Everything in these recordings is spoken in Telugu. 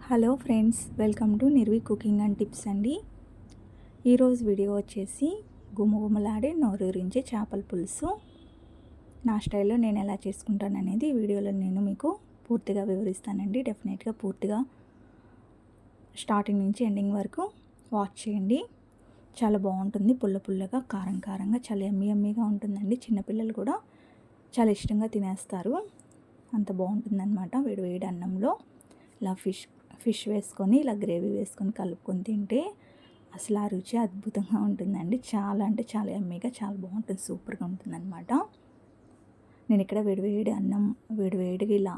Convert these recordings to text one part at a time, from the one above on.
Hello friends, welcome to Nirvi cooking and tips అండి. ఈరోజు వీడియో వచ్చేసి గుమగుమలాడే నోరూరించే చేపల పులుసు నా స్టైల్లో నేను ఎలా చేసుకుంటాను అనేది ఈ వీడియోలో నేను మీకు పూర్తిగా వివరిస్తానండి. డెఫినెట్గా పూర్తిగా స్టార్టింగ్ నుంచి ఎండింగ్ వరకు వాచ్ చేయండి. చాలా బాగుంటుంది, పుల్ల పుల్లగా కారం కారంగా చాలా యమ్మీగా ఉంటుందండి. చిన్నపిల్లలు కూడా చాలా ఇష్టంగా తినేస్తారు, అంత బాగుంటుందన్నమాట. వేడి వేడి అన్నంలో ఇలా ఫిష్ వేసుకొని ఇలా గ్రేవీ వేసుకొని కలుపుకొని తింటే అసలు ఆ రుచి అద్భుతంగా ఉంటుందండి. చాలా అంటే చాలా యమ్మీగా చాలా బాగుంటుంది, సూపర్గా ఉంటుందన్నమాట. నేను ఇక్కడ వేడివేడి అన్నం వేడివేడిగా ఇలా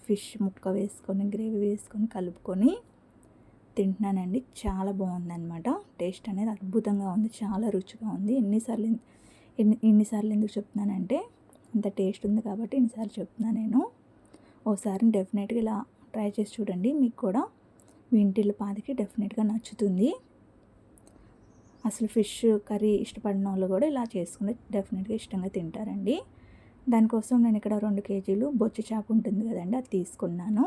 ఫిష్ ముక్క వేసుకొని గ్రేవీ వేసుకొని కలుపుకొని తింటున్నానండి. చాలా బాగుందన్నమాట. టేస్ట్ అనేది అద్భుతంగా ఉంది, చాలా రుచిగా ఉంది. ఎన్నిసార్లు ఎందుకు చెప్తున్నానంటే అంత టేస్ట్ ఉంది కాబట్టి ఎన్నిసార్లు చెప్తున్నాను నేను. ఓసారి డెఫినెట్గా ఇలా ట్రై చేసి చూడండి, మీకు కూడా మీ ఇంటిల్లి పాదికి డెఫినెట్గా నచ్చుతుంది. అసలు ఫిష్ కర్రీ ఇష్టపడిన వాళ్ళు కూడా ఇలా చేసుకుని డెఫినెట్గా ఇష్టంగా తింటారండి. దానికోసం నేను ఇక్కడ 2 కేజీలు బొచ్చు చేప ఉంటుంది కదండి, అది తీసుకున్నాను.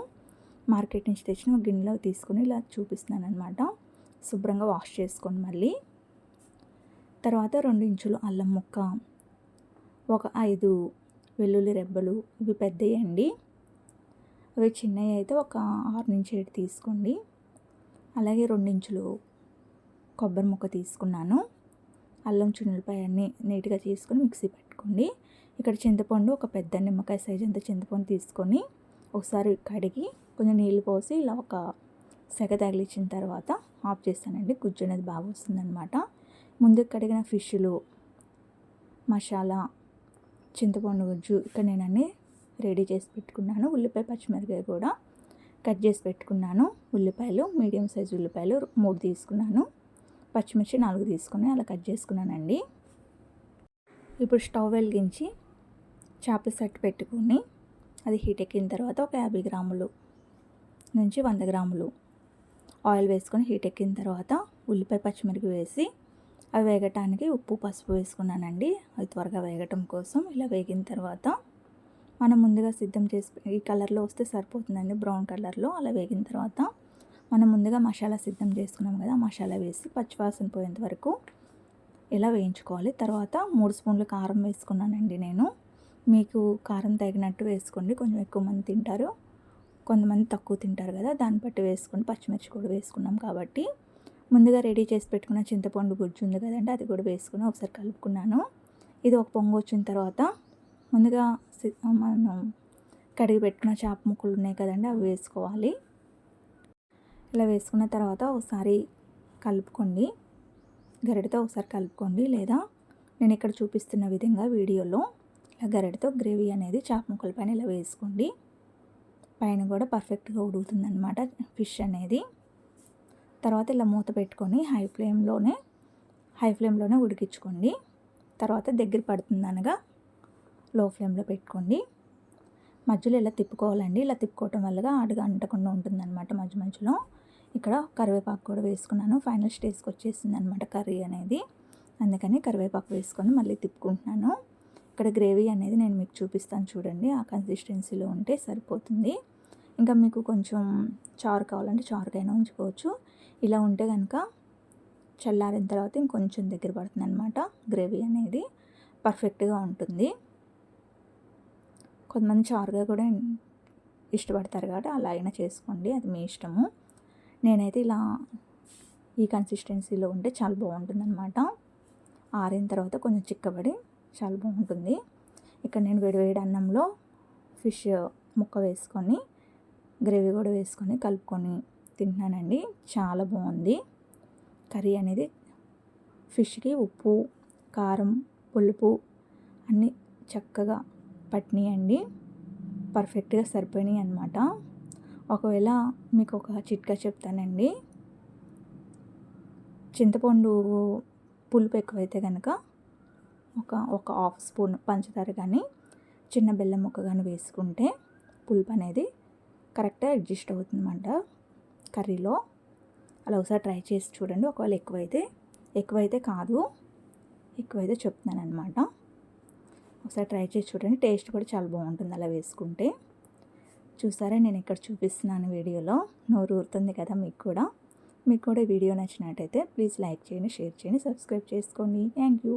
మార్కెట్ నుంచి తెచ్చిన ఒక గిన్నెలో తీసుకుని ఇలా చూపిస్తున్నాను అనమాట. శుభ్రంగా వాష్ చేసుకొని మళ్ళీ తర్వాత 2 ఇంచులు అల్లం ముక్క, ఒక 5 వెల్లుల్లి రెబ్బలు, ఇవి పెద్దవి అండి. అవి చిన్నవి అయితే ఒక 6 నుంచి 7 తీసుకోండి. అలాగే 2 ఇంచులు కొబ్బరి ముక్క తీసుకున్నాను. అల్లం చున్నులపాయ అన్నీ నీట్గా తీసుకొని మిక్సీ పెట్టుకోండి. ఇక్కడ చింతపండు ఒక పెద్ద నిమ్మకాయ సైజ్ అంత చింతపండు తీసుకొని ఒకసారి కడిగి కొంచెం నీళ్ళు పోసి ఇలా ఒక సెగ తగిలించిన తర్వాత ఆఫ్ చేస్తానండి. గుజ్జు అనేది బాగా వస్తుందన్నమాట. ముందు కడిగిన ఫిష్లు, మసాలా, చింతపండు గుజ్జు ఇక్కడ నేను అన్నీ రెడీ చేసి పెట్టుకున్నాను. ఉల్లిపాయ పచ్చిమిరపకాయ కూడా కట్ చేసి పెట్టుకున్నాను. ఉల్లిపాయలు మీడియం సైజు ఉల్లిపాయలు 3 తీసుకున్నాను. పచ్చిమిర్చి 4 తీసుకుని అలా కట్ చేసుకున్నానండి. ఇప్పుడు స్టవ్ వెలిగించి చేపల సెట్ పెట్టుకొని అది హీట్ ఎక్కిన తర్వాత ఒక 50 గ్రాములు నుంచి 100 గ్రాములు ఆయిల్ వేసుకొని హీట్ ఎక్కిన తర్వాత ఉల్లిపాయ పచ్చిమిరపకాయ వేసి అవి వేగటానికి ఉప్పు పసుపు వేసుకున్నానండి. అది త్వరగా వేగటం కోసం. ఇలా వేగిన తర్వాత మనం ముందుగా సిద్ధం చేసి ఈ కలర్లో వస్తే సరిపోతుందండి, బ్రౌన్ కలర్లో. అలా వేగిన తర్వాత మనం ముందుగా మసాలా సిద్ధం చేసుకున్నాం కదా, మసాలా వేసి పచ్చివాసన పోయేంత వరకు ఇలా వేయించుకోవాలి. తర్వాత 3 స్పూన్లు కారం వేసుకున్నానండి నేను. మీకు కారం తగినట్టు వేసుకోండి. కొంచెం ఎక్కువ మంది తింటారు, కొంతమంది తక్కువ తింటారు కదా, దాన్ని బట్టి వేసుకొని పచ్చిమిర్చి కూడా వేసుకున్నాం కాబట్టి ముందుగా రెడీ చేసి పెట్టుకున్న చింతపండు గుజ్జు ఉంది కదండి, అది కూడా వేసుకుని ఒకసారి కలుపుకున్నాను. ఇది ఒక పొంగు వచ్చిన తర్వాత ముందుగా మనం కడిగి పెట్టుకున్న చేప ముక్కలు ఉన్నాయి కదండి, అవి వేసుకోవాలి. ఇలా వేసుకున్న తర్వాత ఒకసారి కలుపుకోండి, గరిటెతో ఒకసారి కలుపుకోండి. లేదా నేను ఇక్కడ చూపిస్తున్న విధంగా వీడియోలో ఇలా గరిటెతో గ్రేవీ అనేది చేప ముక్కల పైన ఇలా వేసుకోండి. పైన కూడా పర్ఫెక్ట్గా ఉడుకుతుందన్నమాట ఫిష్ అనేది. తర్వాత ఇలా మూత పెట్టుకొని హై ఫ్లేమ్లోనే ఉడికించుకోండి. తర్వాత దగ్గర పడుతుందనగా లో ఫ్లేమ్లో పెట్టుకోండి. మధ్యలో ఇలా తిప్పుకోవాలండి. ఇలా తిప్పుకోవటం వల్ల అడుగు అంటకుండా ఉంటుందన్నమాట మధ్య మధ్యలో. ఇక్కడ కరివేపాకు కూడా వేసుకున్నాను. ఫైనల్ స్టేజ్కి వచ్చేసింది అనమాట కర్రీ అనేది, అందుకని కరివేపాకు వేసుకొని మళ్ళీ తిప్పుకుంటున్నాను. ఇక్కడ గ్రేవీ అనేది నేను మీకు చూపిస్తాను చూడండి, ఆ కన్సిస్టెన్సీలో ఉంటే సరిపోతుంది. ఇంకా మీకు కొంచెం చారు కావాలంటే చారుకైనా ఉంచుకోవచ్చు. ఇలా ఉంటే కనుక చల్లారిన తర్వాత ఇంకొంచెం దగ్గర పడుతుంది అనమాట. గ్రేవీ అనేది పర్ఫెక్ట్గా ఉంటుంది. కొంతమంది చారుగా కూడా ఇష్టపడతారు కాబట్టి అలా అయినా చేసుకోండి, అది మీ ఇష్టము. నేనైతే ఇలా ఈ కన్సిస్టెన్సీలో ఉంటే చాలా బాగుంటుందన్నమాట. ఆరిన తర్వాత కొంచెం చిక్కబడి చాలా బాగుంటుంది. ఇక్కడ నేను వేడివేడి అన్నంలో ఫిష్ ముక్క వేసుకొని గ్రేవీ కూడా వేసుకొని కలుపుకొని తింటున్నానండి. చాలా బాగుంది కర్రీ అనేది. ఫిష్కి ఉప్పు, కారం, పులుపు అన్నీ చక్కగా పట్టినాయండి, పర్ఫెక్ట్గా సరిపోయినాయి అన్నమాట. ఒకవేళ మీకు ఒక చిట్కా చెప్తానండి. చింతపండు పులుపు ఎక్కువైతే కనుక ఒక హాఫ్ స్పూన్ పంచదార కానీ చిన్న బెల్లం ముక్క కానీ వేసుకుంటే పులుపు అనేది కరెక్ట్గా అడ్జస్ట్ అవుతుందన్నమాట కర్రీలో. అలా ఒకసారి ట్రై చేసి చూడండి. ఒకవేళ ఎక్కువైతే కాదు, ఎక్కువైతే చెప్తున్నాను అనమాట. ఒకసారి ట్రై చేసి చూడండి, టేస్ట్ కూడా చాలా బాగుంటుంది అలా వేసుకుంటే. చూసారా, నేను ఇక్కడ చూపిస్తున్నాను వీడియోలో. నోరు ఊరుతుంది కదా మీకు కూడా. వీడియో నచ్చినట్టయితే ప్లీజ్ లైక్ చేయండి, షేర్ చేయండి, సబ్స్క్రైబ్ చేసుకోండి. Thank you.